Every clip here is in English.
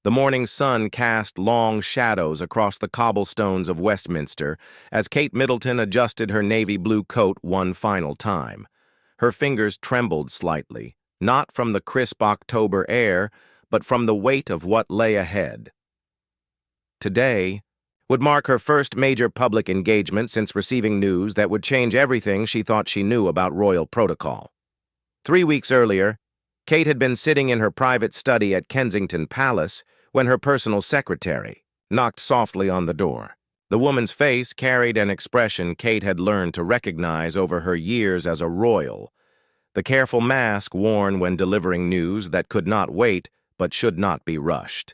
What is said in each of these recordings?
The morning sun cast long shadows across the cobblestones of Westminster as Kate Middleton adjusted her navy blue coat one final time. Her fingers trembled slightly, not from the crisp October air, but from the weight of what lay ahead. Today would mark her first major public engagement since receiving news that would change everything she thought she knew about royal protocol. 3 weeks earlier, Kate had been sitting in her private study at Kensington Palace when her personal secretary knocked softly on the door. The woman's face carried an expression Kate had learned to recognize over her years as a royal, the careful mask worn when delivering news that could not wait but should not be rushed.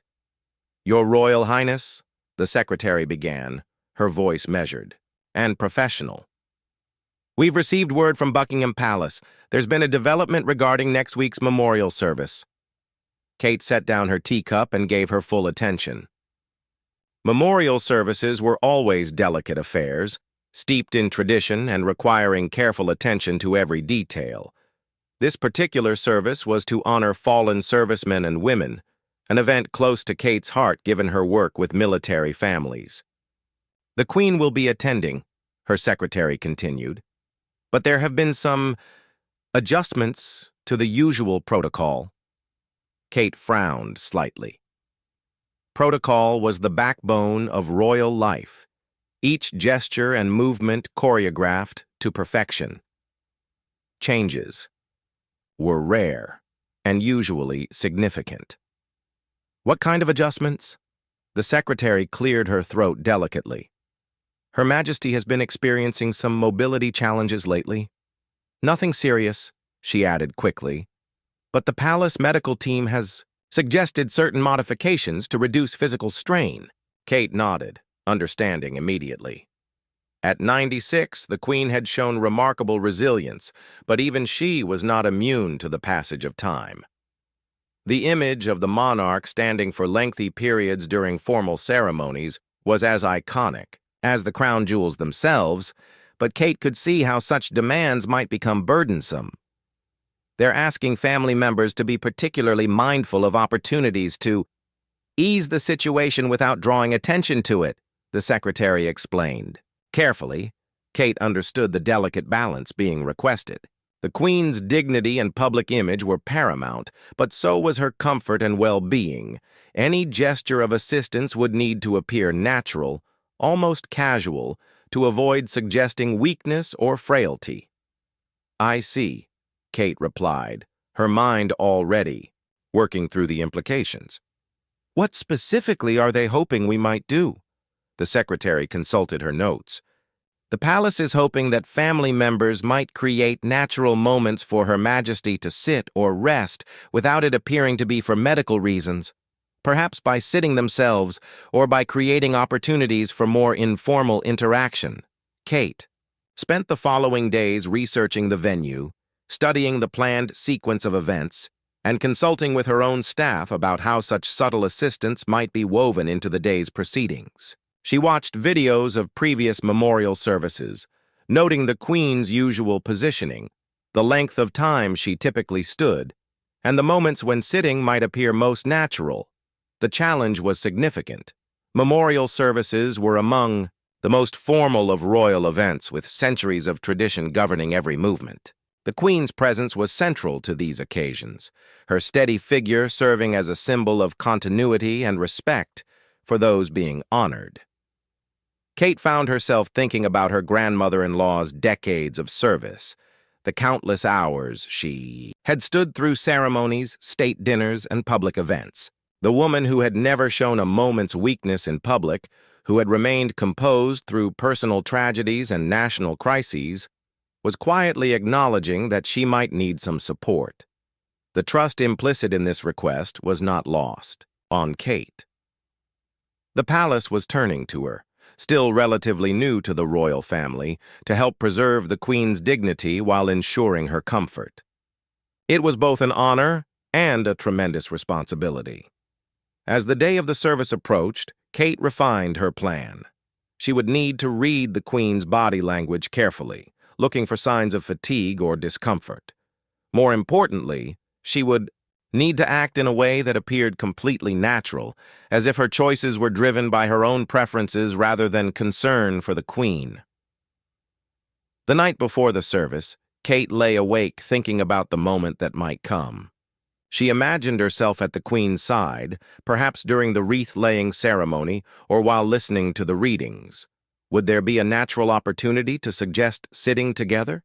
"Your Royal Highness," the secretary began, her voice measured and professional. "We've received word from Buckingham Palace. There's been a development regarding next week's memorial service." Kate set down her teacup and gave her full attention. Memorial services were always delicate affairs, steeped in tradition and requiring careful attention to every detail. This particular service was to honor fallen servicemen and women, an event close to Kate's heart given her work with military families. "The Queen will be attending," her secretary continued, "but there have been some adjustments to the usual protocol." Kate frowned slightly. Protocol was the backbone of royal life, each gesture and movement choreographed to perfection. Changes were rare and usually significant. "What kind of adjustments?" The secretary cleared her throat delicately. "Her Majesty has been experiencing some mobility challenges lately." "Nothing serious," she added quickly, "but the palace medical team has suggested certain modifications to reduce physical strain." Kate nodded, understanding immediately. At 96, the Queen had shown remarkable resilience, but even she was not immune to the passage of time. The image of the monarch standing for lengthy periods during formal ceremonies was as iconic as the crown jewels themselves, but Kate could see how such demands might become burdensome. "They're asking family members to be particularly mindful of opportunities to ease the situation without drawing attention to it," the secretary explained. Carefully, Kate understood the delicate balance being requested. The Queen's dignity and public image were paramount, but so was her comfort and well-being. Any gesture of assistance would need to appear natural, almost casual, to avoid suggesting weakness or frailty. "I see," Kate replied, her mind already working through the implications. "What specifically are they hoping we might do?" The secretary consulted her notes. "The palace is hoping that family members might create natural moments for Her Majesty to sit or rest without it appearing to be for medical reasons, perhaps by sitting themselves or by creating opportunities for more informal interaction." Kate spent the following days researching the venue, studying the planned sequence of events, and consulting with her own staff about how such subtle assistance might be woven into the day's proceedings. She watched videos of previous memorial services, noting the Queen's usual positioning, the length of time she typically stood, and the moments when sitting might appear most natural. The challenge was significant. Memorial services were among the most formal of royal events, with centuries of tradition governing every movement. The Queen's presence was central to these occasions, her steady figure serving as a symbol of continuity and respect for those being honored. Kate found herself thinking about her grandmother-in-law's decades of service, the countless hours she had stood through ceremonies, state dinners, and public events. The woman who had never shown a moment's weakness in public, who had remained composed through personal tragedies and national crises, was quietly acknowledging that she might need some support. The trust implicit in this request was not lost on Kate. The palace was turning to her, still relatively new to the royal family, to help preserve the Queen's dignity while ensuring her comfort. It was both an honor and a tremendous responsibility. As the day of the service approached, Kate refined her plan. She would need to read the Queen's body language carefully, looking for signs of fatigue or discomfort. More importantly, she would need to act in a way that appeared completely natural, as if her choices were driven by her own preferences rather than concern for the Queen. The night before the service, Kate lay awake thinking about the moment that might come. She imagined herself at the Queen's side, perhaps during the wreath-laying ceremony or while listening to the readings. Would there be a natural opportunity to suggest sitting together?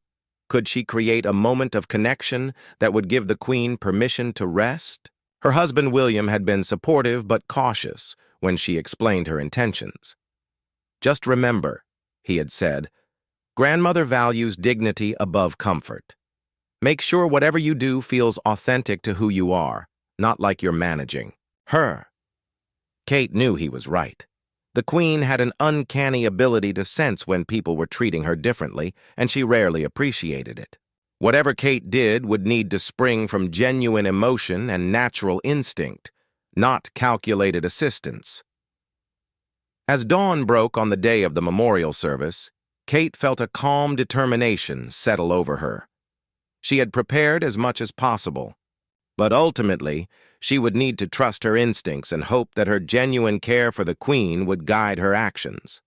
Could she create a moment of connection that would give the Queen permission to rest? Her husband William had been supportive but cautious when she explained her intentions. "Just remember," he had said, "grandmother values dignity above comfort. Make sure whatever you do feels authentic to who you are, not like you're managing her." Kate knew he was right. The Queen had an uncanny ability to sense when people were treating her differently, and she rarely appreciated it. Whatever Kate did would need to spring from genuine emotion and natural instinct, not calculated assistance. As dawn broke on the day of the memorial service, Kate felt a calm determination settle over her. She had prepared as much as possible, but ultimately, she would need to trust her instincts and hope that her genuine care for the Queen would guide her actions.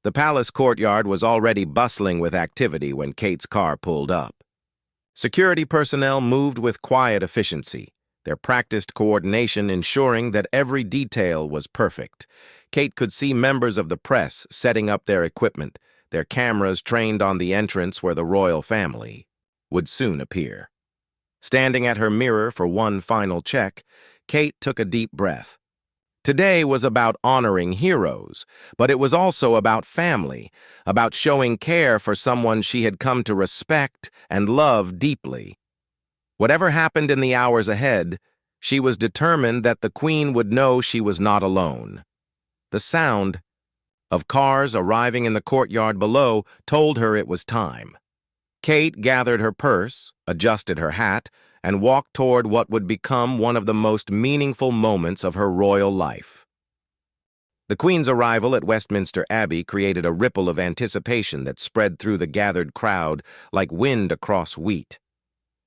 The palace courtyard was already bustling with activity when Kate's car pulled up. Security personnel moved with quiet efficiency, their practiced coordination ensuring that every detail was perfect. Kate could see members of the press setting up their equipment, their cameras trained on the entrance where the royal family would soon appear. Standing at her mirror for one final check, Kate took a deep breath. Today was about honoring heroes, but it was also about family, about showing care for someone she had come to respect and love deeply. Whatever happened in the hours ahead, she was determined that the Queen would know she was not alone. The sound of cars arriving in the courtyard below told her it was time. Kate gathered her purse, adjusted her hat, and walked toward what would become one of the most meaningful moments of her royal life. The Queen's arrival at Westminster Abbey created a ripple of anticipation that spread through the gathered crowd like wind across wheat.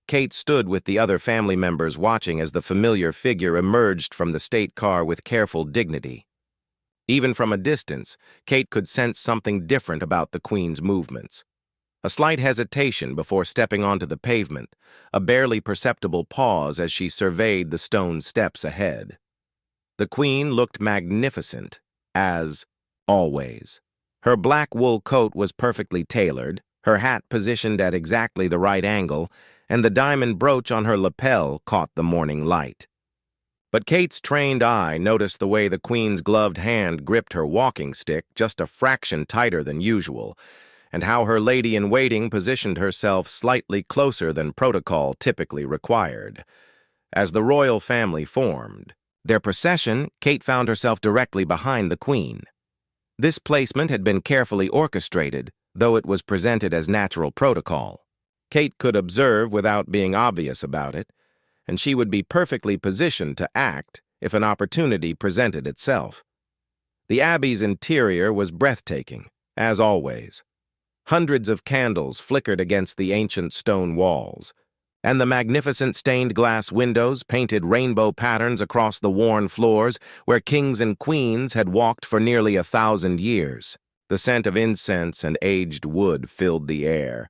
Kate stood with the other family members watching as the familiar figure emerged from the state car with careful dignity. Even from a distance, Kate could sense something different about the Queen's movements. A slight hesitation before stepping onto the pavement, a barely perceptible pause as she surveyed the stone steps ahead. The Queen looked magnificent, as always. Her black wool coat was perfectly tailored, her hat positioned at exactly the right angle, and the diamond brooch on her lapel caught the morning light. But Kate's trained eye noticed the way the Queen's gloved hand gripped her walking stick just a fraction tighter than usual, and how her lady-in-waiting positioned herself slightly closer than protocol typically required. As the royal family formed their procession, Kate found herself directly behind the Queen. This placement had been carefully orchestrated, though it was presented as natural protocol. Kate could observe without being obvious about it, and she would be perfectly positioned to act if an opportunity presented itself. The Abbey's interior was breathtaking, as always. Hundreds of candles flickered against the ancient stone walls, and the magnificent stained glass windows painted rainbow patterns across the worn floors where kings and queens had walked for nearly 1,000 years. The scent of incense and aged wood filled the air,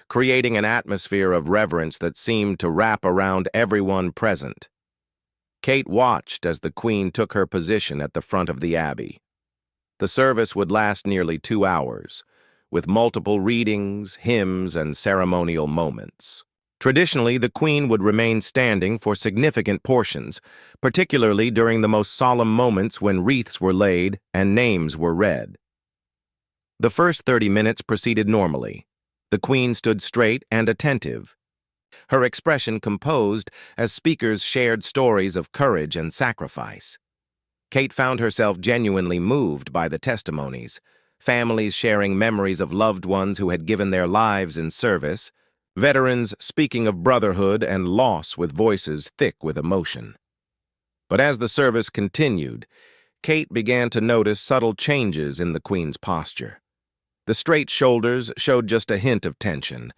creating an atmosphere of reverence that seemed to wrap around everyone present. Kate watched as the Queen took her position at the front of the Abbey. The service would last nearly 2 hours, with multiple readings, hymns, and ceremonial moments. Traditionally, the Queen would remain standing for significant portions, particularly during the most solemn moments when wreaths were laid and names were read. The first 30 minutes proceeded normally. The Queen stood straight and attentive, her expression composed as speakers shared stories of courage and sacrifice. Kate found herself genuinely moved by the testimonies, families sharing memories of loved ones who had given their lives in service, veterans speaking of brotherhood and loss with voices thick with emotion. But as the service continued, Kate began to notice subtle changes in the Queen's posture. The straight shoulders showed just a hint of tension,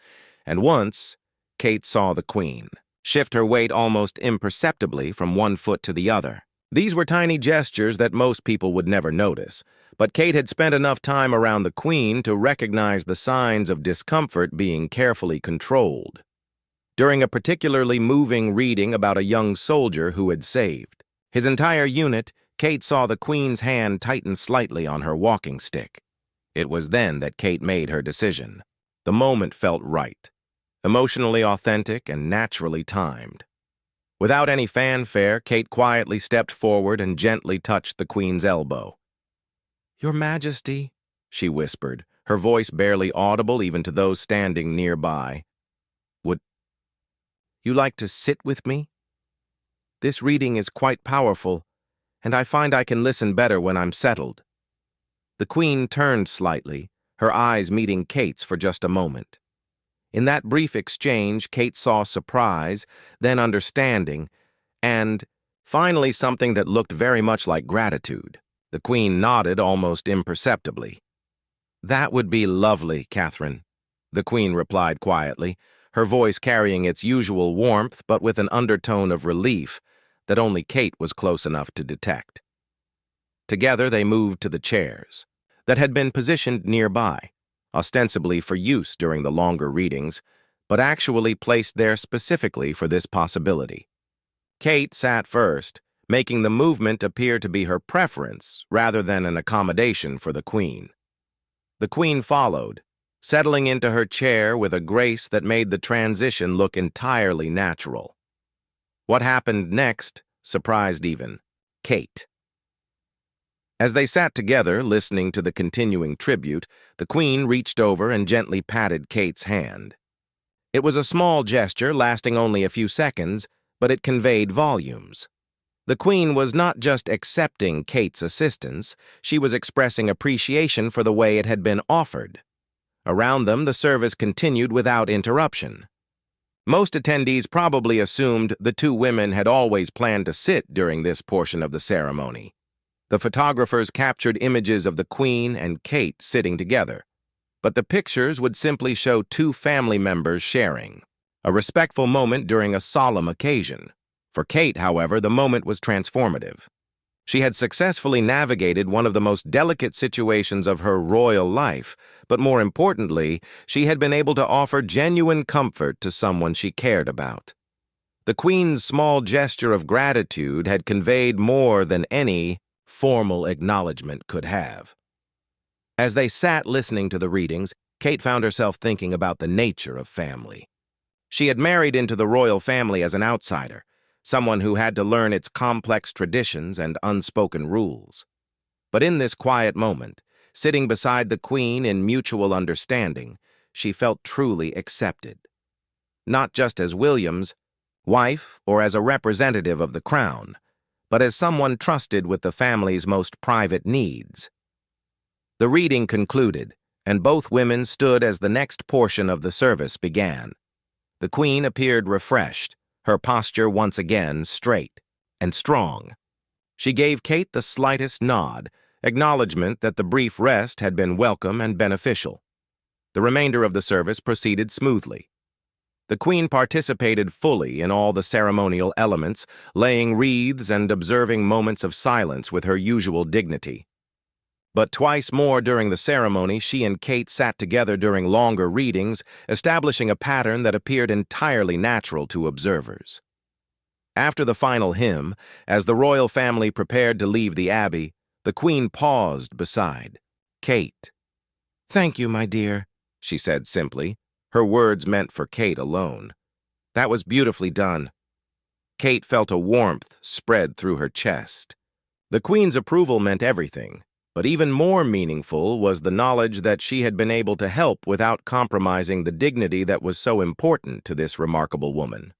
and once, Kate saw the Queen. shift her weight almost imperceptibly from one foot to the other. These were tiny gestures that most people would never notice, but Kate had spent enough time around the Queen to recognize the signs of discomfort being carefully controlled. During a particularly moving reading about a young soldier who had saved his entire unit, Kate saw the Queen's hand tighten slightly on her walking stick. It was then that Kate made her decision. The moment felt right, emotionally authentic and naturally timed. Without any fanfare, Kate quietly stepped forward and gently touched the Queen's elbow. "Your Majesty," she whispered, her voice barely audible even to those standing nearby. "Would you like to sit with me? This reading is quite powerful, and I find I can listen better when I'm settled." The Queen turned slightly, her eyes meeting Kate's for just a moment. In that brief exchange, Kate saw surprise, then understanding, and finally something that looked very much like gratitude. The Queen nodded almost imperceptibly. "That would be lovely, Catherine," the Queen replied quietly, her voice carrying its usual warmth but with an undertone of relief that only Kate was close enough to detect. Together they moved to the chairs that had been positioned nearby, ostensibly for use during the longer readings, but actually placed there specifically for this possibility. Kate sat first, making the movement appear to be her preference rather than an accommodation for the Queen. The Queen followed, settling into her chair with a grace that made the transition look entirely natural. What happened next surprised even Kate. As they sat together, listening to the continuing tribute, the Queen reached over and gently patted Kate's hand. It was a small gesture lasting only a few seconds, but it conveyed volumes. The Queen was not just accepting Kate's assistance, she was expressing appreciation for the way it had been offered. Around them, the service continued without interruption. Most attendees probably assumed the two women had always planned to sit during this portion of the ceremony. The photographers captured images of the Queen and Kate sitting together, but the pictures would simply show two family members sharing, a respectful moment during a solemn occasion. For Kate, however, the moment was transformative. She had successfully navigated one of the most delicate situations of her royal life, but more importantly, she had been able to offer genuine comfort to someone she cared about. The Queen's small gesture of gratitude had conveyed more than any formal acknowledgement could have. As they sat listening to the readings, Kate found herself thinking about the nature of family. She had married into the royal family as an outsider, someone who had to learn its complex traditions and unspoken rules. But in this quiet moment, sitting beside the Queen in mutual understanding, she felt truly accepted. Not just as William's wife or as a representative of the crown, but as someone trusted with the family's most private needs. The reading concluded, and both women stood as the next portion of the service began. The Queen appeared refreshed, her posture once again straight and strong. She gave Kate the slightest nod, acknowledgement that the brief rest had been welcome and beneficial. The remainder of the service proceeded smoothly. The Queen participated fully in all the ceremonial elements, laying wreaths and observing moments of silence with her usual dignity. But twice more during the ceremony, she and Kate sat together during longer readings, establishing a pattern that appeared entirely natural to observers. After the final hymn, as the royal family prepared to leave the abbey, the Queen paused beside Kate. "Thank you, my dear," she said simply, her words meant for Kate alone. "That was beautifully done." Kate felt a warmth spread through her chest. The Queen's approval meant everything, but even more meaningful was the knowledge that she had been able to help without compromising the dignity that was so important to this remarkable woman.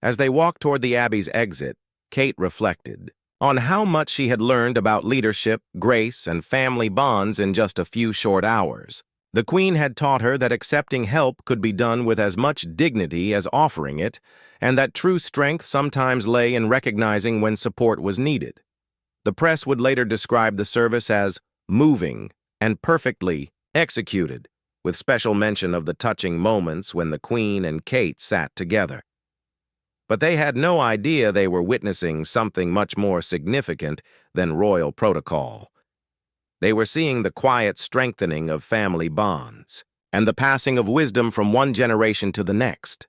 As they walked toward the Abbey's exit, Kate reflected on how much she had learned about leadership, grace, and family bonds in just a few short hours. The Queen had taught her that accepting help could be done with as much dignity as offering it, and that true strength sometimes lay in recognizing when support was needed. The press would later describe the service as moving and perfectly executed, with special mention of the touching moments when the Queen and Kate sat together. But they had no idea they were witnessing something much more significant than royal protocol. They were seeing the quiet strengthening of family bonds and the passing of wisdom from one generation to the next.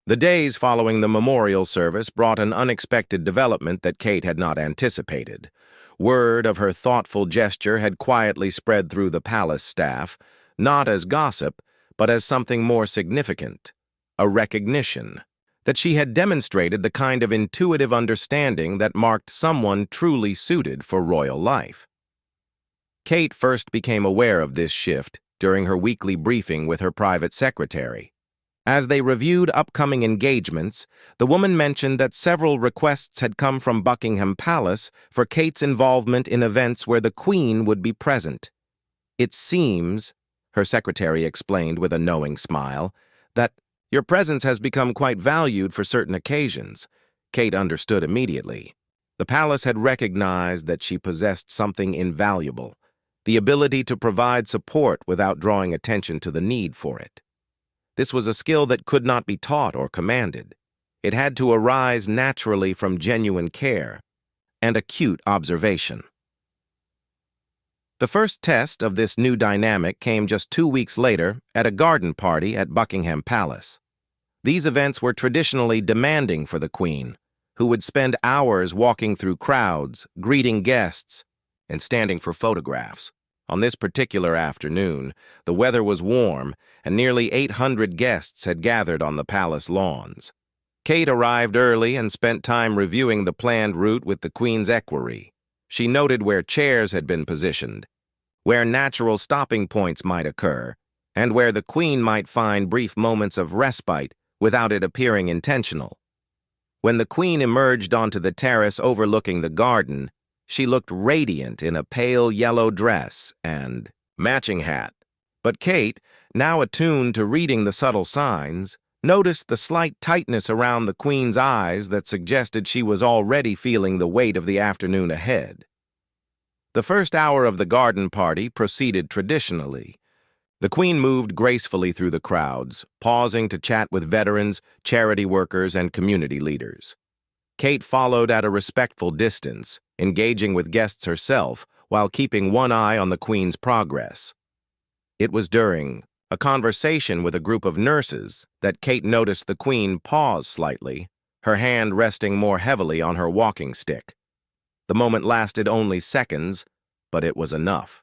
The days following the memorial service brought an unexpected development that Kate had not anticipated. Word of her thoughtful gesture had quietly spread through the palace staff, not as gossip, but as something more significant, a recognition that she had demonstrated the kind of intuitive understanding that marked someone truly suited for royal life. Kate first became aware of this shift during her weekly briefing with her private secretary. As they reviewed upcoming engagements, the woman mentioned that several requests had come from Buckingham Palace for Kate's involvement in events where the Queen would be present. "It seems," her secretary explained with a knowing smile, "that your presence has become quite valued for certain occasions." Kate understood immediately. The palace had recognized that she possessed something invaluable, the ability to provide support without drawing attention to the need for it. This was a skill that could not be taught or commanded. It had to arise naturally from genuine care and acute observation. The first test of this new dynamic came just 2 weeks later at a garden party at Buckingham Palace. These events were traditionally demanding for the Queen, who would spend hours walking through crowds, greeting guests, and standing for photographs. On this particular afternoon, the weather was warm, and nearly 800 guests had gathered on the palace lawns. Kate arrived early and spent time reviewing the planned route with the Queen's equerry. She noted where chairs had been positioned, where natural stopping points might occur, and where the Queen might find brief moments of respite without it appearing intentional. When the Queen emerged onto the terrace overlooking the garden, she looked radiant in a pale yellow dress and matching hat. But Kate, now attuned to reading the subtle signs, noticed the slight tightness around the Queen's eyes that suggested she was already feeling the weight of the afternoon ahead. The first hour of the garden party proceeded traditionally. The Queen moved gracefully through the crowds, pausing to chat with veterans, charity workers, and community leaders. Kate followed at a respectful distance, engaging with guests herself while keeping one eye on the Queen's progress. It was during a conversation with a group of nurses that Kate noticed the Queen pause slightly, her hand resting more heavily on her walking stick. The moment lasted only seconds, but it was enough.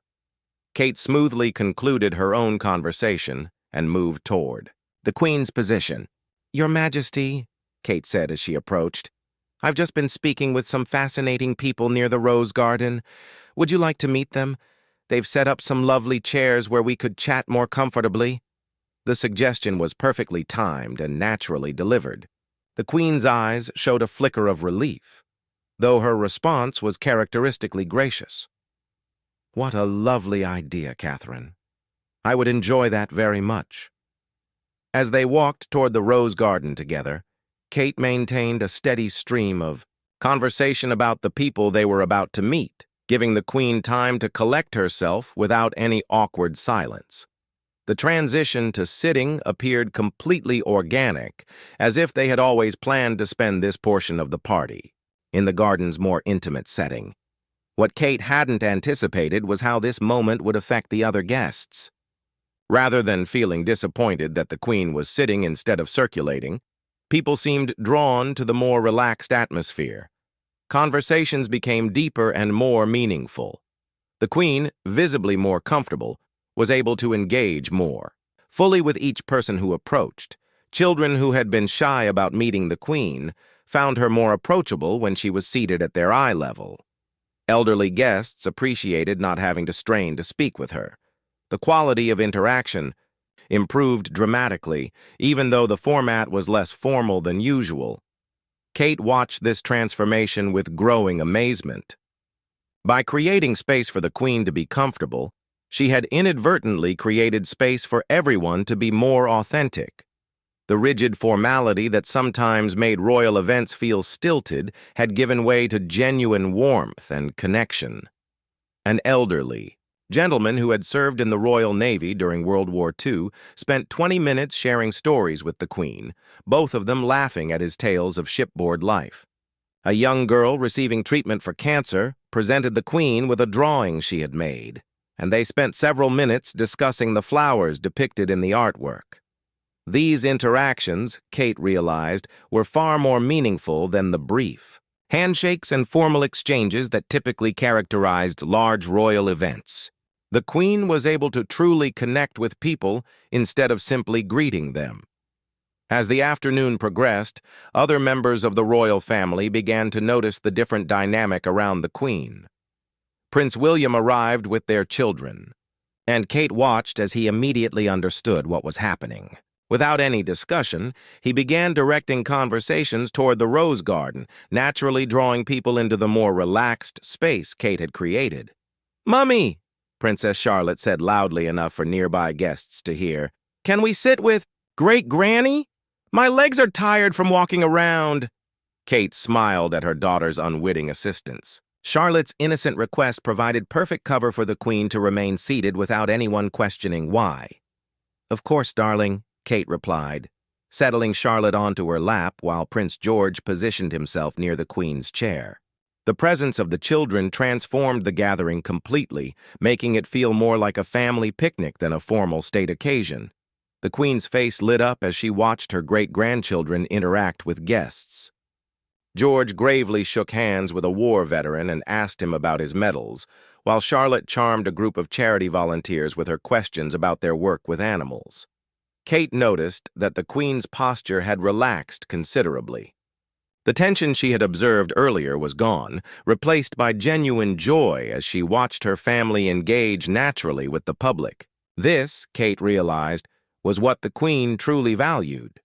Kate smoothly concluded her own conversation and moved toward the Queen's position. "Your Majesty," Kate said as she approached, "I've just been speaking with some fascinating people near the Rose Garden. Would you like to meet them? They've set up some lovely chairs where we could chat more comfortably." The suggestion was perfectly timed and naturally delivered. The Queen's eyes showed a flicker of relief, though her response was characteristically gracious. "What a lovely idea, Catherine. I would enjoy that very much." As they walked toward the Rose Garden together, Kate maintained a steady stream of conversation about the people they were about to meet, giving the Queen time to collect herself without any awkward silence. The transition to sitting appeared completely organic, as if they had always planned to spend this portion of the party in the garden's more intimate setting. What Kate hadn't anticipated was how this moment would affect the other guests. Rather than feeling disappointed that the Queen was sitting instead of circulating, people seemed drawn to the more relaxed atmosphere. Conversations became deeper and more meaningful. The Queen, visibly more comfortable, was able to engage more, fully with each person who approached. Children who had been shy about meeting the Queen found her more approachable when she was seated at their eye level. Elderly guests appreciated not having to strain to speak with her. The quality of interaction improved dramatically, even though the format was less formal than usual. Kate watched this transformation with growing amazement. By creating space for the Queen to be comfortable, she had inadvertently created space for everyone to be more authentic. The rigid formality that sometimes made royal events feel stilted had given way to genuine warmth and connection. An elderly, Gentlemen who had served in the Royal Navy during World War II spent 20 minutes sharing stories with the Queen, both of them laughing at his tales of shipboard life. A young girl receiving treatment for cancer presented the Queen with a drawing she had made, and they spent several minutes discussing the flowers depicted in the artwork. These interactions, Kate realized, were far more meaningful than the brief handshakes and formal exchanges that typically characterized large royal events. The Queen was able to truly connect with people instead of simply greeting them. As the afternoon progressed, other members of the royal family began to notice the different dynamic around the Queen. Prince William arrived with their children, and Kate watched as he immediately understood what was happening. Without any discussion, he began directing conversations toward the rose garden, naturally drawing people into the more relaxed space Kate had created. "Mummy," Princess Charlotte said loudly enough for nearby guests to hear, "can we sit with Great-Granny? My legs are tired from walking around." Kate smiled at her daughter's unwitting assistance. Charlotte's innocent request provided perfect cover for the Queen to remain seated without anyone questioning why. "Of course, darling," Kate replied, settling Charlotte onto her lap while Prince George positioned himself near the Queen's chair. The presence of the children transformed the gathering completely, making it feel more like a family picnic than a formal state occasion. The Queen's face lit up as she watched her great-grandchildren interact with guests. George gravely shook hands with a war veteran and asked him about his medals, while Charlotte charmed a group of charity volunteers with her questions about their work with animals. Kate noticed that the Queen's posture had relaxed considerably. The tension she had observed earlier was gone, replaced by genuine joy as she watched her family engage naturally with the public. This, Kate realized, was what the Queen truly valued.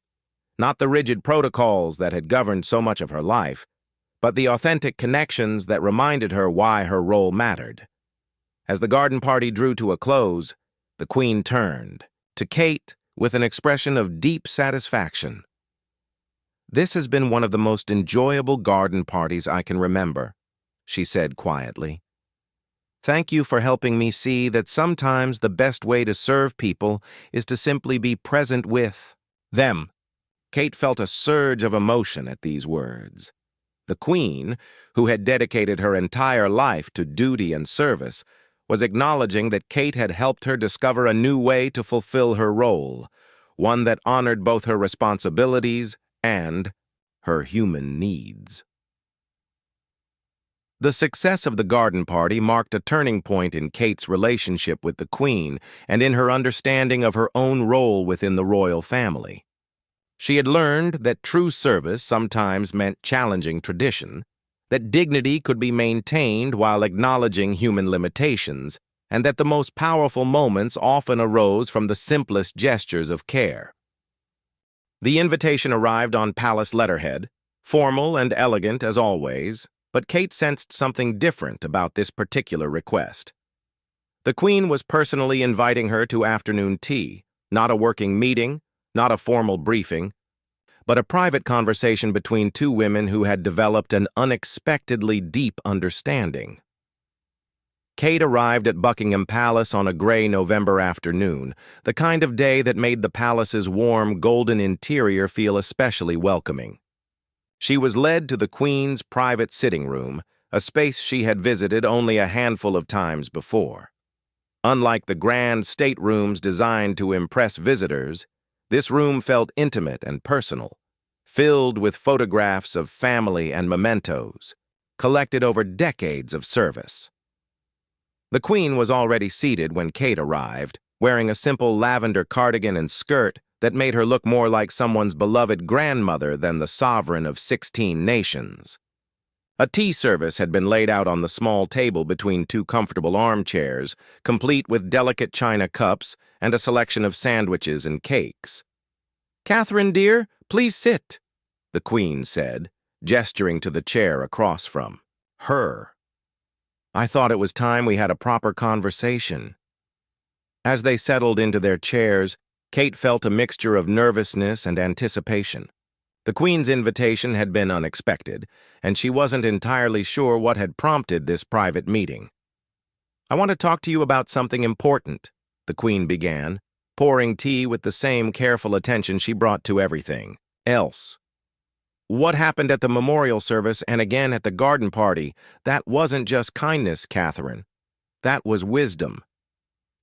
Not the rigid protocols that had governed so much of her life, but the authentic connections that reminded her why her role mattered. As the garden party drew to a close, the Queen turned to Kate with an expression of deep satisfaction. "This has been one of the most enjoyable garden parties I can remember," she said quietly. "Thank you for helping me see that sometimes the best way to serve people is to simply be present with them." Kate felt a surge of emotion at these words. The Queen, who had dedicated her entire life to duty and service, was acknowledging that Kate had helped her discover a new way to fulfill her role, one that honored both her responsibilities and her human needs. The success of the garden party marked a turning point in Kate's relationship with the Queen and in her understanding of her own role within the royal family. She had learned that true service sometimes meant challenging tradition, that dignity could be maintained while acknowledging human limitations, and that the most powerful moments often arose from the simplest gestures of care. The invitation arrived on palace letterhead, formal and elegant as always, but Kate sensed something different about this particular request. The Queen was personally inviting her to afternoon tea, not a working meeting, not a formal briefing, but a private conversation between two women who had developed an unexpectedly deep understanding. Kate arrived at Buckingham Palace on a gray November afternoon, the kind of day that made the palace's warm, golden interior feel especially welcoming. She was led to the Queen's private sitting room, a space she had visited only a handful of times before. Unlike the grand staterooms designed to impress visitors, this room felt intimate and personal, filled with photographs of family and mementos, collected over decades of service. The Queen was already seated when Kate arrived, wearing a simple lavender cardigan and skirt that made her look more like someone's beloved grandmother than the sovereign of 16 nations. A tea service had been laid out on the small table between two comfortable armchairs, complete with delicate china cups and a selection of sandwiches and cakes. "Catherine, dear, please sit," the Queen said, gesturing to the chair across from her. "I thought it was time we had a proper conversation." As they settled into their chairs, Kate felt a mixture of nervousness and anticipation. The Queen's invitation had been unexpected, and she wasn't entirely sure what had prompted this private meeting. I want to talk to you about something important, the Queen began, pouring tea with the same careful attention she brought to everything else. What happened at the memorial service and again at the garden party, that wasn't just kindness, Catherine. That was wisdom.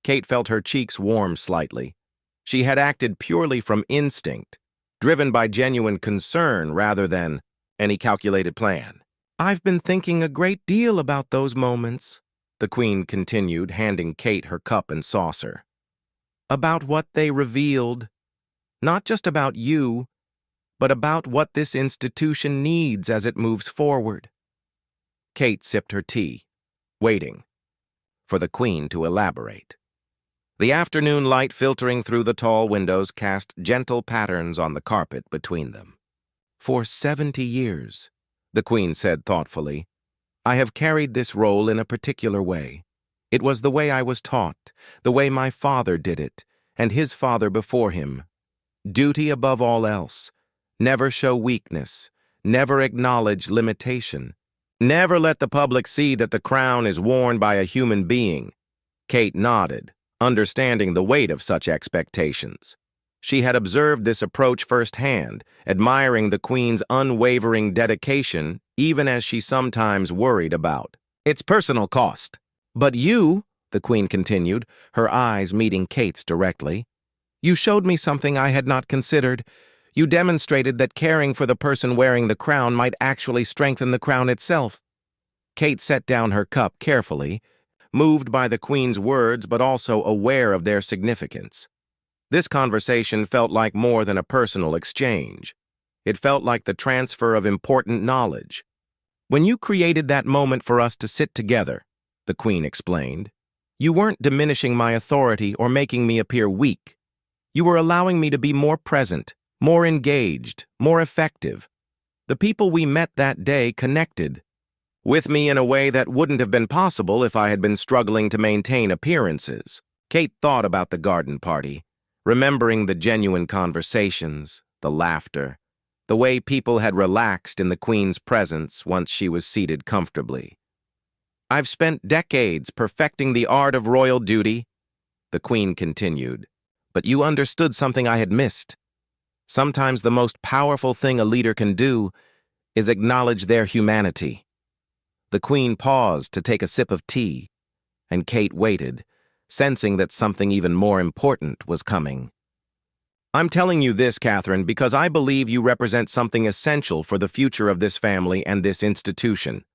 Kate felt her cheeks warm slightly. She had acted purely from instinct, driven by genuine concern rather than any calculated plan. I've been thinking a great deal about those moments, the Queen continued, handing Kate her cup and saucer. About what they revealed. Not just about you, but about what this institution needs as it moves forward. Kate sipped her tea, waiting for the Queen to elaborate. The afternoon light filtering through the tall windows cast gentle patterns on the carpet between them. For 70 years, the Queen said thoughtfully, I have carried this role in a particular way. It was the way I was taught, the way my father did it, and his father before him. Duty above all else. Never show weakness. Never acknowledge limitation. Never let the public see that the crown is worn by a human being. Kate nodded, understanding the weight of such expectations. She had observed this approach firsthand, admiring the Queen's unwavering dedication, even as she sometimes worried about its personal cost. But you, the Queen continued, her eyes meeting Kate's directly, you showed me something I had not considered. You demonstrated that caring for the person wearing the crown might actually strengthen the crown itself. Kate set down her cup carefully, moved by the Queen's words but also aware of their significance. This conversation felt like more than a personal exchange. It felt like the transfer of important knowledge. When you created that moment for us to sit together, the Queen explained, you weren't diminishing my authority or making me appear weak. You were allowing me to be more present, more engaged, more effective. The people we met that day connected with me in a way that wouldn't have been possible if I had been struggling to maintain appearances. Kate thought about the garden party, remembering the genuine conversations, the laughter, the way people had relaxed in the Queen's presence once she was seated comfortably. I've spent decades perfecting the art of royal duty, the Queen continued, but you understood something I had missed. Sometimes the most powerful thing a leader can do is acknowledge their humanity. The Queen paused to take a sip of tea, and Kate waited, sensing that something even more important was coming. I'm telling you this, Catherine, because I believe you represent something essential for the future of this family and this institution.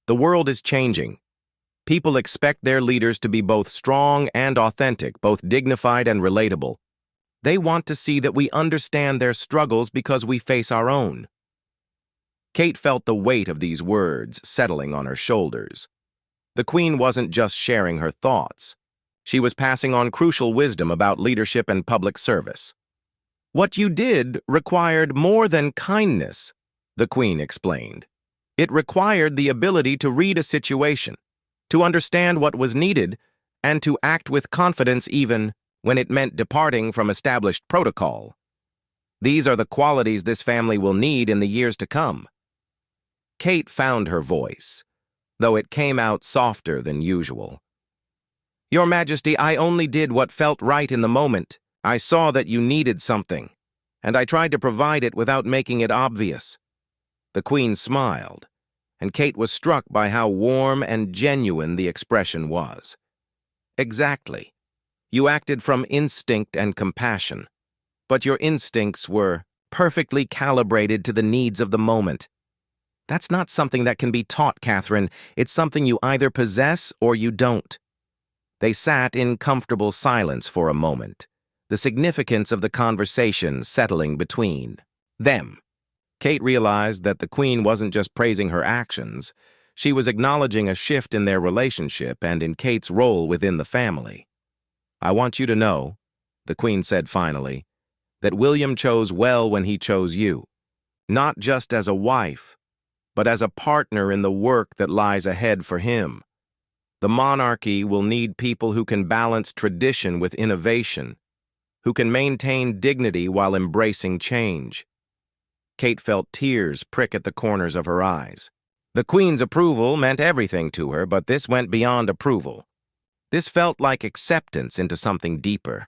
The world is changing. People expect their leaders to be both strong and authentic, both dignified and relatable. They want to see that we understand their struggles because we face our own. Kate felt the weight of these words settling on her shoulders. The Queen wasn't just sharing her thoughts. She was passing on crucial wisdom about leadership and public service. What you did required more than kindness, the Queen explained. It required the ability to read a situation, to understand what was needed, and to act with confidence even when it meant departing from established protocol. These are the qualities this family will need in the years to come. Kate found her voice, though it came out softer than usual. Your Majesty, I only did what felt right in the moment. I saw that you needed something, and I tried to provide it without making it obvious. The Queen smiled, and Kate was struck by how warm and genuine the expression was. Exactly. You acted from instinct and compassion, but your instincts were perfectly calibrated to the needs of the moment. That's not something that can be taught, Catherine. It's something you either possess or you don't. They sat in comfortable silence for a moment, the significance of the conversation settling between them. Kate realized that the Queen wasn't just praising her actions, she was acknowledging a shift in their relationship and in Kate's role within the family. I want you to know, the Queen said finally, that William chose well when he chose you, not just as a wife, but as a partner in the work that lies ahead for him. The monarchy will need people who can balance tradition with innovation, who can maintain dignity while embracing change. Kate felt tears prick at the corners of her eyes. The Queen's approval meant everything to her, but this went beyond approval. This felt like acceptance into something deeper.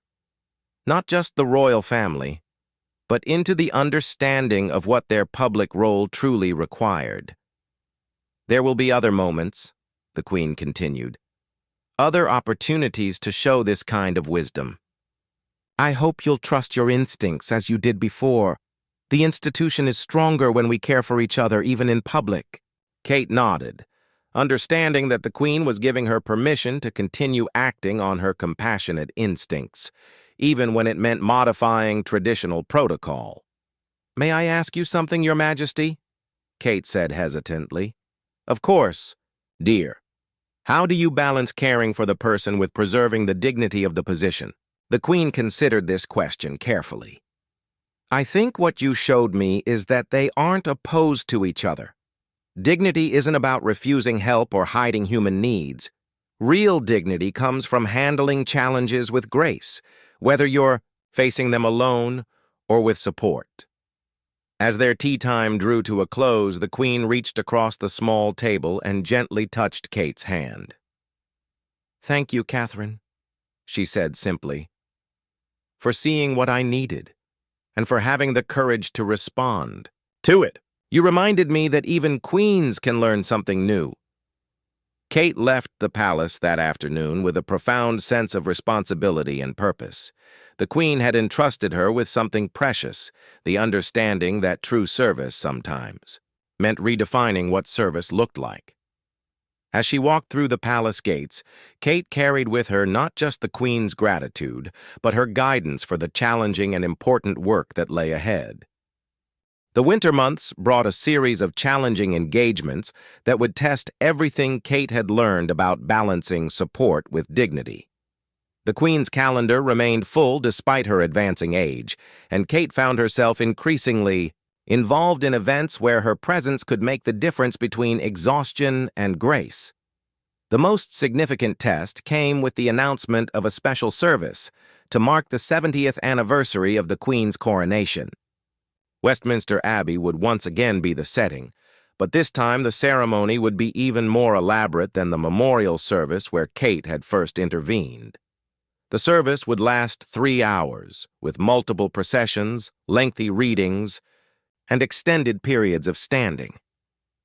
Not just the royal family, but into the understanding of what their public role truly required. There will be other moments, the Queen continued, other opportunities to show this kind of wisdom. I hope you'll trust your instincts as you did before. The institution is stronger when we care for each other, even in public. Kate nodded, understanding that the Queen was giving her permission to continue acting on her compassionate instincts, even when it meant modifying traditional protocol. May I ask you something, Your Majesty? Kate said hesitantly. Of course, dear. How do you balance caring for the person with preserving the dignity of the position? The Queen considered this question carefully. I think what you showed me is that they aren't opposed to each other. Dignity isn't about refusing help or hiding human needs. Real dignity comes from handling challenges with grace, whether you're facing them alone or with support. As their tea time drew to a close, the Queen reached across the small table and gently touched Kate's hand. Thank you, Catherine, she said simply, for seeing what I needed, and for having the courage to respond to it. You reminded me that even queens can learn something new. Kate left the palace that afternoon with a profound sense of responsibility and purpose. The Queen had entrusted her with something precious, the understanding that true service sometimes meant redefining what service looked like. As she walked through the palace gates, Kate carried with her not just the Queen's gratitude, but her guidance for the challenging and important work that lay ahead. The winter months brought a series of challenging engagements that would test everything Kate had learned about balancing support with dignity. The Queen's calendar remained full despite her advancing age, and Kate found herself increasingly involved in events where her presence could make the difference between exhaustion and grace. The most significant test came with the announcement of a special service to mark the 70th anniversary of the Queen's coronation. Westminster Abbey would once again be the setting, but this time the ceremony would be even more elaborate than the memorial service where Kate had first intervened. The service would last 3 hours, with multiple processions, lengthy readings, and extended periods of standing.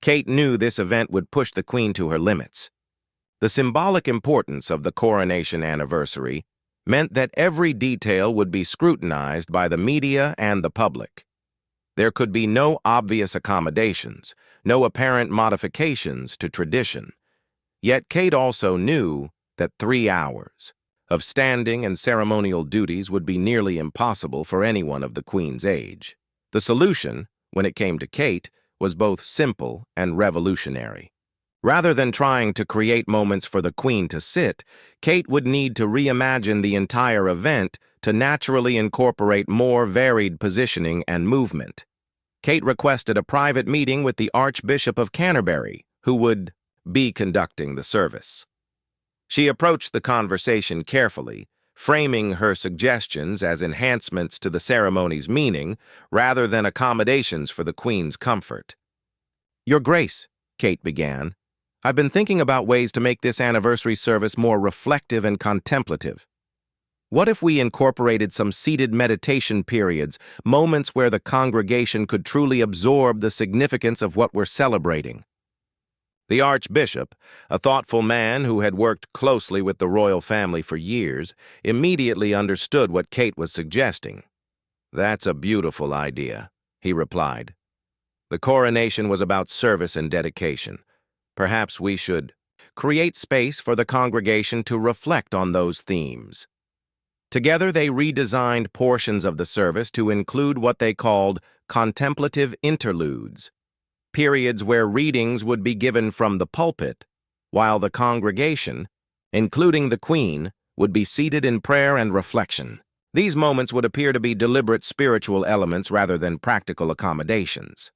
Kate knew this event would push the Queen to her limits. The symbolic importance of the coronation anniversary meant that every detail would be scrutinized by the media and the public. There could be no obvious accommodations, no apparent modifications to tradition. Yet Kate also knew that 3 hours of standing and ceremonial duties would be nearly impossible for anyone of the Queen's age. The solution, when it came to Kate, was both simple and revolutionary. Rather than trying to create moments for the Queen to sit, Kate would need to reimagine the entire event to naturally incorporate more varied positioning and movement. Kate requested a private meeting with the Archbishop of Canterbury, who would be conducting the service. She approached the conversation carefully, framing her suggestions as enhancements to the ceremony's meaning rather than accommodations for the Queen's comfort. Your Grace, Kate began, I've been thinking about ways to make this anniversary service more reflective and contemplative. What if we incorporated some seated meditation periods, moments where the congregation could truly absorb the significance of what we're celebrating? The Archbishop, a thoughtful man who had worked closely with the royal family for years, immediately understood what Kate was suggesting. That's a beautiful idea, he replied. The coronation was about service and dedication. Perhaps we should create space for the congregation to reflect on those themes. Together, they redesigned portions of the service to include what they called contemplative interludes, periods where readings would be given from the pulpit, while the congregation, including the Queen, would be seated in prayer and reflection. These moments would appear to be deliberate spiritual elements rather than practical accommodations.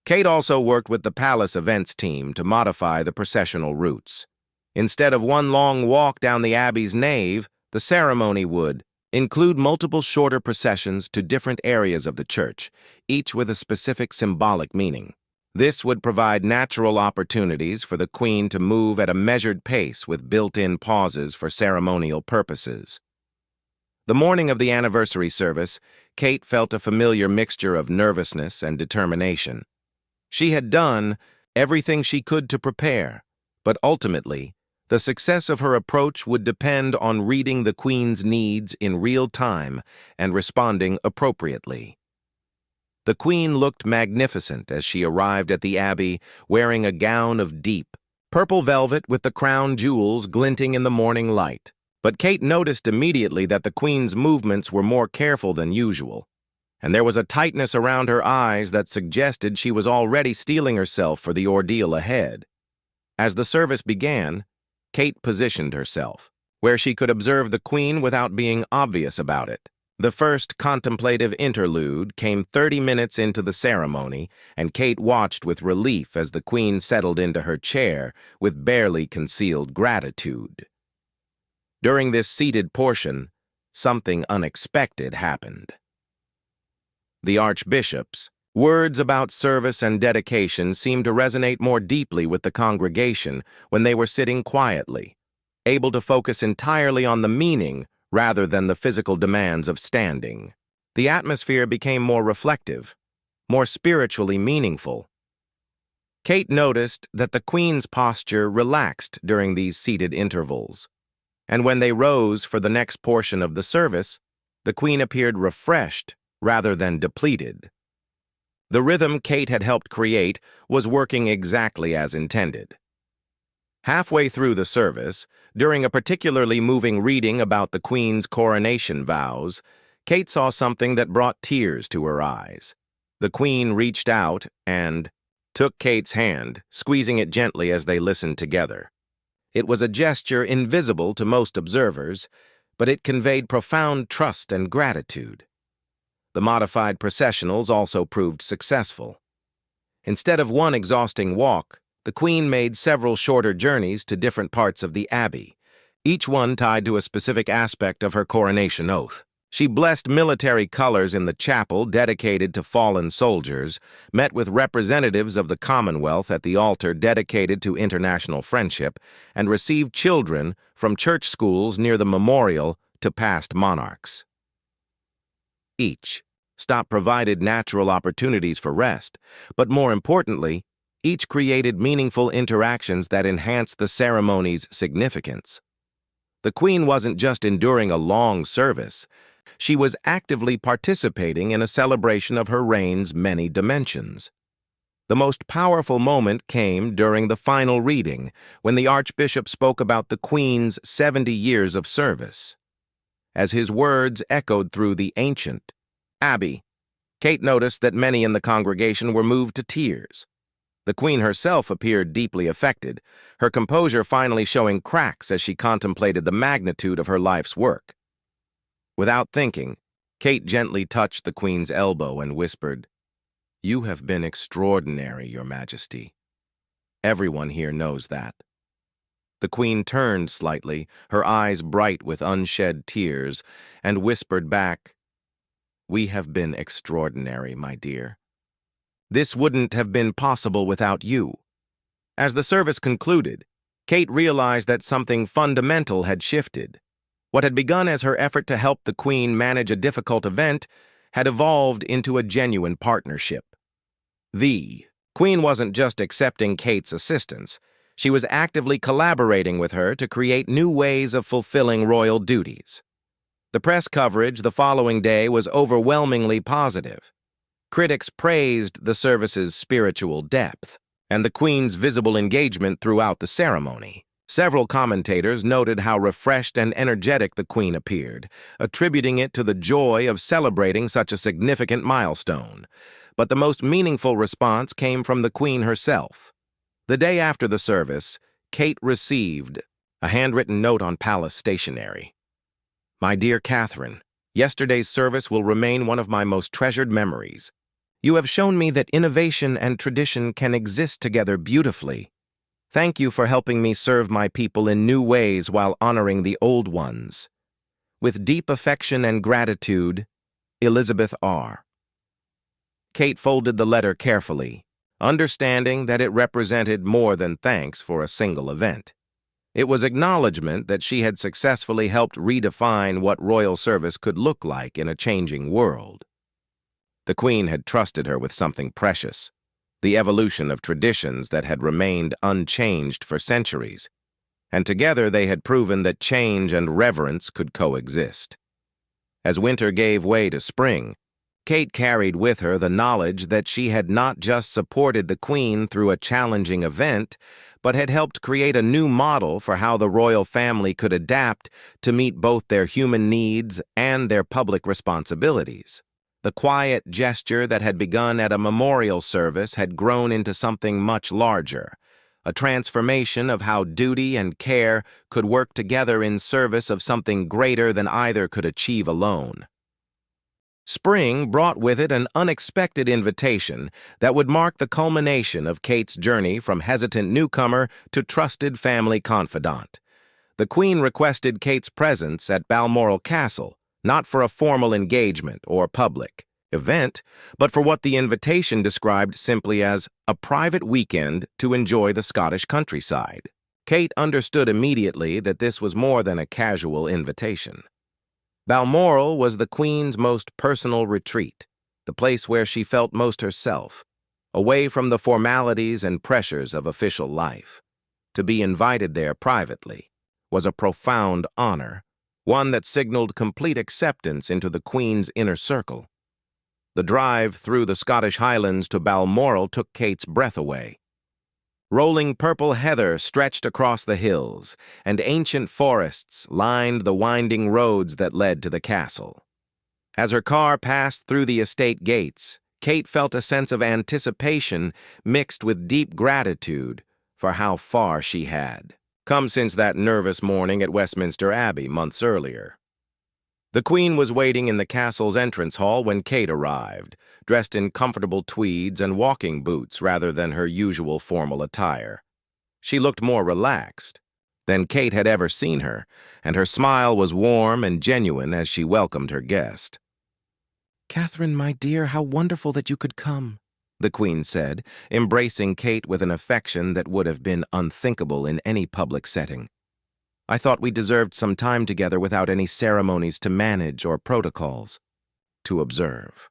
Kate also worked with the palace events team to modify the processional routes. Instead of one long walk down the Abbey's nave, the ceremony would include multiple shorter processions to different areas of the church, each with a specific symbolic meaning. This would provide natural opportunities for the Queen to move at a measured pace with built-in pauses for ceremonial purposes. The morning of the anniversary service, Kate felt a familiar mixture of nervousness and determination. She had done everything she could to prepare, but ultimately, the success of her approach would depend on reading the Queen's needs in real time and responding appropriately. The Queen looked magnificent as she arrived at the Abbey wearing a gown of deep purple velvet with the crown jewels glinting in the morning light. But Kate noticed immediately that the Queen's movements were more careful than usual, and there was a tightness around her eyes that suggested she was already steeling herself for the ordeal ahead. As the service began, Kate positioned herself, where she could observe the Queen without being obvious about it. The first contemplative interlude came 30 minutes into the ceremony, and Kate watched with relief as the Queen settled into her chair with barely concealed gratitude. During this seated portion, something unexpected happened. The Archbishop's words about service and dedication seemed to resonate more deeply with the congregation when they were sitting quietly, able to focus entirely on the meaning rather than the physical demands of standing. The atmosphere became more reflective, more spiritually meaningful. Kate noticed that the Queen's posture relaxed during these seated intervals, and when they rose for the next portion of the service, the Queen appeared refreshed rather than depleted. The rhythm Kate had helped create was working exactly as intended. Halfway through the service, during a particularly moving reading about the Queen's coronation vows, Kate saw something that brought tears to her eyes. The Queen reached out and took Kate's hand, squeezing it gently as they listened together. It was a gesture invisible to most observers, but it conveyed profound trust and gratitude. The modified processionals also proved successful. Instead of one exhausting walk, the Queen made several shorter journeys to different parts of the Abbey, each one tied to a specific aspect of her coronation oath. She blessed military colors in the chapel dedicated to fallen soldiers, met with representatives of the Commonwealth at the altar dedicated to international friendship, and received children from church schools near the memorial to past monarchs. Each stop provided natural opportunities for rest, but more importantly, each created meaningful interactions that enhanced the ceremony's significance. The Queen wasn't just enduring a long service. She was actively participating in a celebration of her reign's many dimensions. The most powerful moment came during the final reading, when the Archbishop spoke about the Queen's 70 years of service. As his words echoed through the ancient Abbey, Kate noticed that many in the congregation were moved to tears. The Queen herself appeared deeply affected, her composure finally showing cracks as she contemplated the magnitude of her life's work. Without thinking, Kate gently touched the Queen's elbow and whispered, "You have been extraordinary, Your Majesty. Everyone here knows that." The Queen turned slightly, her eyes bright with unshed tears, and whispered back, "We have been extraordinary, my dear. This wouldn't have been possible without you." As the service concluded, Kate realized that something fundamental had shifted. What had begun as her effort to help the Queen manage a difficult event had evolved into a genuine partnership. The Queen wasn't just accepting Kate's assistance. She was actively collaborating with her to create new ways of fulfilling royal duties. The press coverage the following day was overwhelmingly positive. Critics praised the service's spiritual depth and the Queen's visible engagement throughout the ceremony. Several commentators noted how refreshed and energetic the Queen appeared, attributing it to the joy of celebrating such a significant milestone. But the most meaningful response came from the Queen herself. The day after the service, Kate received a handwritten note on palace stationery. "My dear Catherine, yesterday's service will remain one of my most treasured memories. You have shown me that innovation and tradition can exist together beautifully. Thank you for helping me serve my people in new ways while honoring the old ones. With deep affection and gratitude, Elizabeth R." Kate folded the letter carefully, understanding that it represented more than thanks for a single event. It was acknowledgement that she had successfully helped redefine what royal service could look like in a changing world. The Queen had trusted her with something precious, the evolution of traditions that had remained unchanged for centuries, and together they had proven that change and reverence could coexist. As winter gave way to spring, Kate carried with her the knowledge that she had not just supported the Queen through a challenging event, but had helped create a new model for how the royal family could adapt to meet both their human needs and their public responsibilities. The quiet gesture that had begun at a memorial service had grown into something much larger, a transformation of how duty and care could work together in service of something greater than either could achieve alone. Spring brought with it an unexpected invitation that would mark the culmination of Kate's journey from hesitant newcomer to trusted family confidant. The Queen requested Kate's presence at Balmoral Castle, not for a formal engagement or public event, but for what the invitation described simply as a private weekend to enjoy the Scottish countryside. Kate understood immediately that this was more than a casual invitation. Balmoral was the Queen's most personal retreat, the place where she felt most herself, away from the formalities and pressures of official life. To be invited there privately was a profound honor, one that signaled complete acceptance into the Queen's inner circle. The drive through the Scottish Highlands to Balmoral took Kate's breath away. Rolling purple heather stretched across the hills, and ancient forests lined the winding roads that led to the castle. As her car passed through the estate gates, Kate felt a sense of anticipation mixed with deep gratitude for how far she had come since that nervous morning at Westminster Abbey months earlier. The Queen was waiting in the castle's entrance hall when Kate arrived, dressed in comfortable tweeds and walking boots rather than her usual formal attire. She looked more relaxed than Kate had ever seen her, and her smile was warm and genuine as she welcomed her guest. "Catherine, my dear, how wonderful that you could come," the Queen said, embracing Kate with an affection that would have been unthinkable in any public setting. "I thought we deserved some time together without any ceremonies to manage or protocols to observe."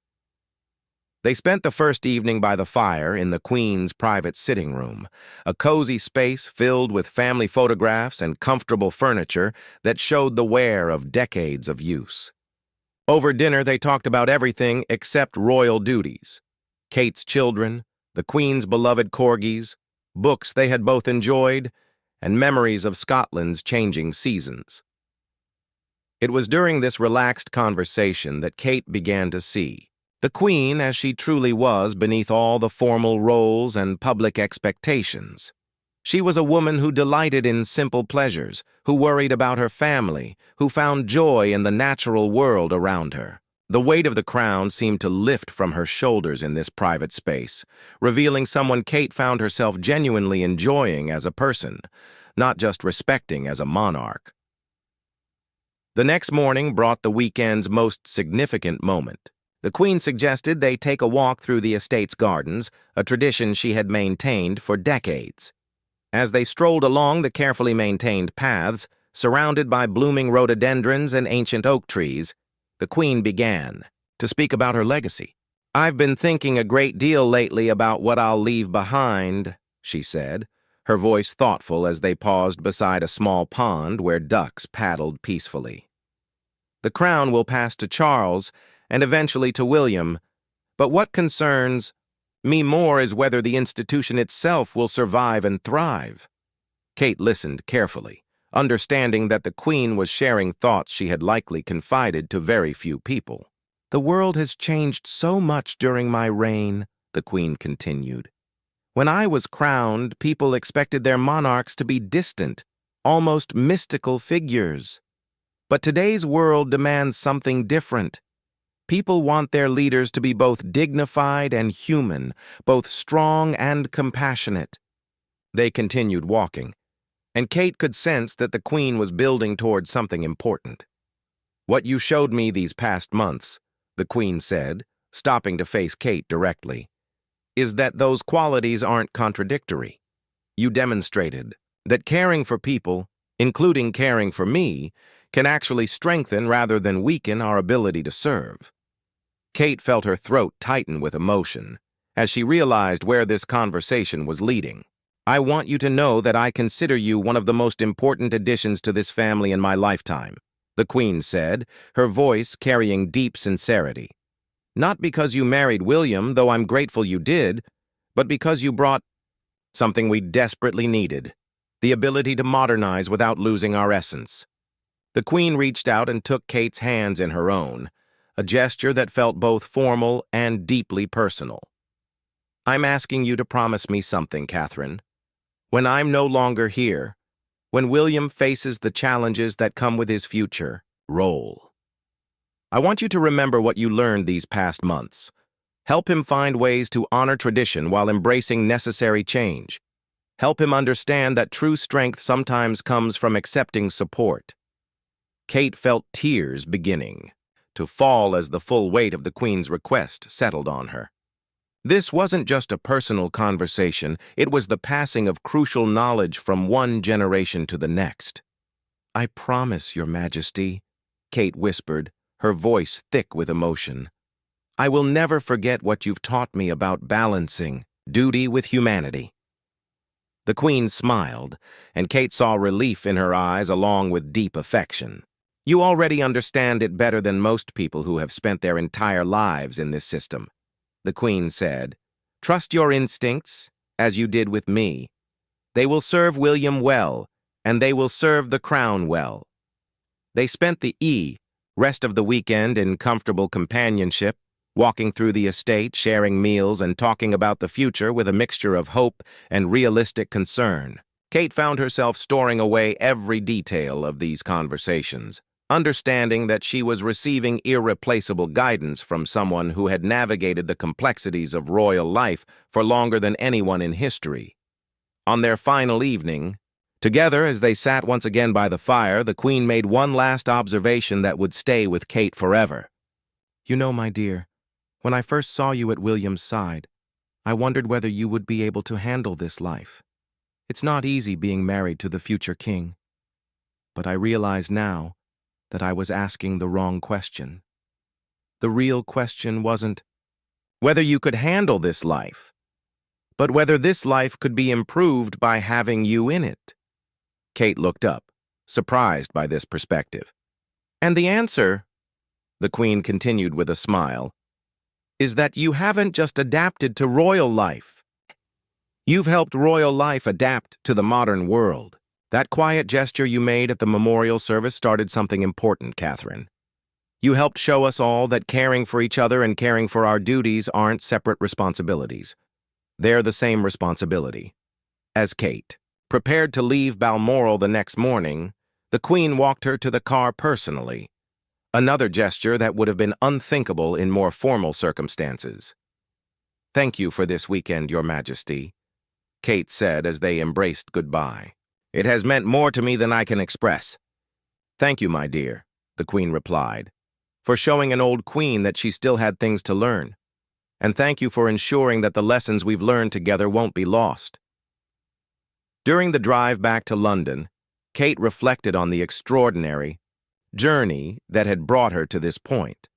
They spent the first evening by the fire in the Queen's private sitting room, a cozy space filled with family photographs and comfortable furniture that showed the wear of decades of use. Over dinner, they talked about everything except royal duties: Kate's children, the Queen's beloved corgis, books they had both enjoyed, and memories of Scotland's changing seasons. It was during this relaxed conversation that Kate began to see the Queen as she truly was beneath all the formal roles and public expectations. She was a woman who delighted in simple pleasures, who worried about her family, who found joy in the natural world around her. The weight of the crown seemed to lift from her shoulders in this private space, revealing someone Kate found herself genuinely enjoying as a person, not just respecting as a monarch. The next morning brought the weekend's most significant moment. The Queen suggested they take a walk through the estate's gardens, a tradition she had maintained for decades. As they strolled along the carefully maintained paths, surrounded by blooming rhododendrons and ancient oak trees, the Queen began to speak about her legacy. "I've been thinking a great deal lately about what I'll leave behind," she said, her voice thoughtful as they paused beside a small pond where ducks paddled peacefully. "The crown will pass to Charles and eventually to William, but what concerns me more is whether the institution itself will survive and thrive." Kate listened carefully, understanding that the Queen was sharing thoughts she had likely confided to very few people. "The world has changed so much during my reign," the Queen continued. "When I was crowned, people expected their monarchs to be distant, almost mystical figures. But today's world demands something different. People want their leaders to be both dignified and human, both strong and compassionate." They continued walking, and Kate could sense that the Queen was building towards something important. "What you showed me these past months," the Queen said, stopping to face Kate directly. is that those qualities aren't contradictory. You demonstrated that caring for people, including caring for me, can actually strengthen rather than weaken our ability to serve. Kate felt her throat tighten with emotion as she realized where this conversation was leading. I want you to know that I consider you one of the most important additions to this family in my lifetime, the Queen said, her voice carrying deep sincerity. Not because you married William, though I'm grateful you did, but because you brought something we desperately needed, the ability to modernize without losing our essence. The Queen reached out and took Kate's hands in her own, a gesture that felt both formal and deeply personal. I'm asking you to promise me something, Catherine. When I'm no longer here, when William faces the challenges that come with his future role, I want you to remember what you learned these past months. Help him find ways to honor tradition while embracing necessary change. Help him understand that true strength sometimes comes from accepting support. Kate felt tears beginning to fall as the full weight of the Queen's request settled on her. This wasn't just a personal conversation, it was the passing of crucial knowledge from one generation to the next. I promise, Your Majesty, Kate whispered, her voice thick with emotion. I will never forget what you've taught me about balancing duty with humanity. The Queen smiled, and Kate saw relief in her eyes along with deep affection. You already understand it better than most people who have spent their entire lives in this system, the Queen said. Trust your instincts, as you did with me. They will serve William well, and they will serve the crown well. They spent the rest of the weekend in comfortable companionship, walking through the estate, sharing meals, and talking about the future with a mixture of hope and realistic concern. Kate found herself storing away every detail of these conversations, understanding that she was receiving irreplaceable guidance from someone who had navigated the complexities of royal life for longer than anyone in history. On their final evening, together as they sat once again by the fire, the Queen made one last observation that would stay with Kate forever. You know, my dear, when I first saw you at William's side, I wondered whether you would be able to handle this life. It's not easy being married to the future king. But I realize now that I was asking the wrong question. The real question wasn't whether you could handle this life, but whether this life could be improved by having you in it. Kate looked up, surprised by this perspective. And the answer, the Queen continued with a smile, is that you haven't just adapted to royal life. You've helped royal life adapt to the modern world. That quiet gesture you made at the memorial service started something important, Catherine. You helped show us all that caring for each other and caring for our duties aren't separate responsibilities. They're the same responsibility. As Kate prepared to leave Balmoral the next morning, the Queen walked her to the car personally, another gesture that would have been unthinkable in more formal circumstances. Thank you for this weekend, Your Majesty, Kate said as they embraced goodbye. It has meant more to me than I can express. Thank you, my dear, the Queen replied, for showing an old queen that she still had things to learn. And thank you for ensuring that the lessons we've learned together won't be lost. During the drive back to London, Kate reflected on the extraordinary journey that had brought her to this point.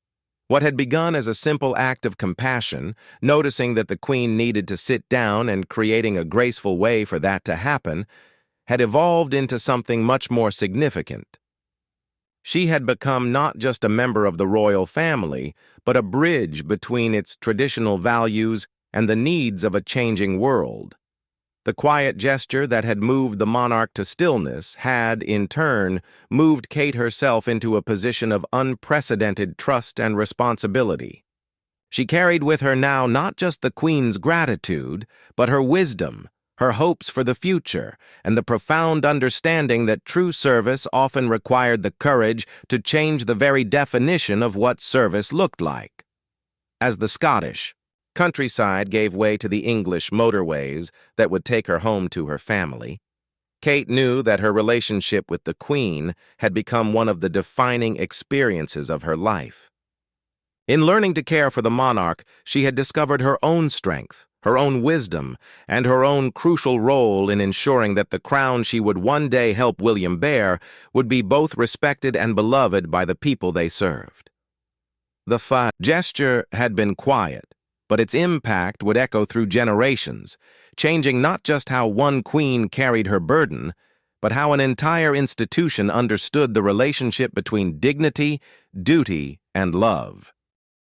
What had begun as a simple act of compassion, noticing that the Queen needed to sit down and creating a graceful way for that to happen, had evolved into something much more significant. She had become not just a member of the royal family, but a bridge between its traditional values and the needs of a changing world. The quiet gesture that had moved the monarch to stillness had, in turn, moved Kate herself into a position of unprecedented trust and responsibility. She carried with her now not just the Queen's gratitude, but her wisdom, her hopes for the future, and the profound understanding that true service often required the courage to change the very definition of what service looked like. As the Scottish countryside gave way to the English motorways that would take her home to her family, Kate knew that her relationship with the Queen had become one of the defining experiences of her life. In learning to care for the monarch, she had discovered her own strength, her own wisdom, and her own crucial role in ensuring that the crown she would one day help William bear would be both respected and beloved by the people they served. The gesture had been quiet, but its impact would echo through generations, changing not just how one queen carried her burden, but how an entire institution understood the relationship between dignity, duty, and love.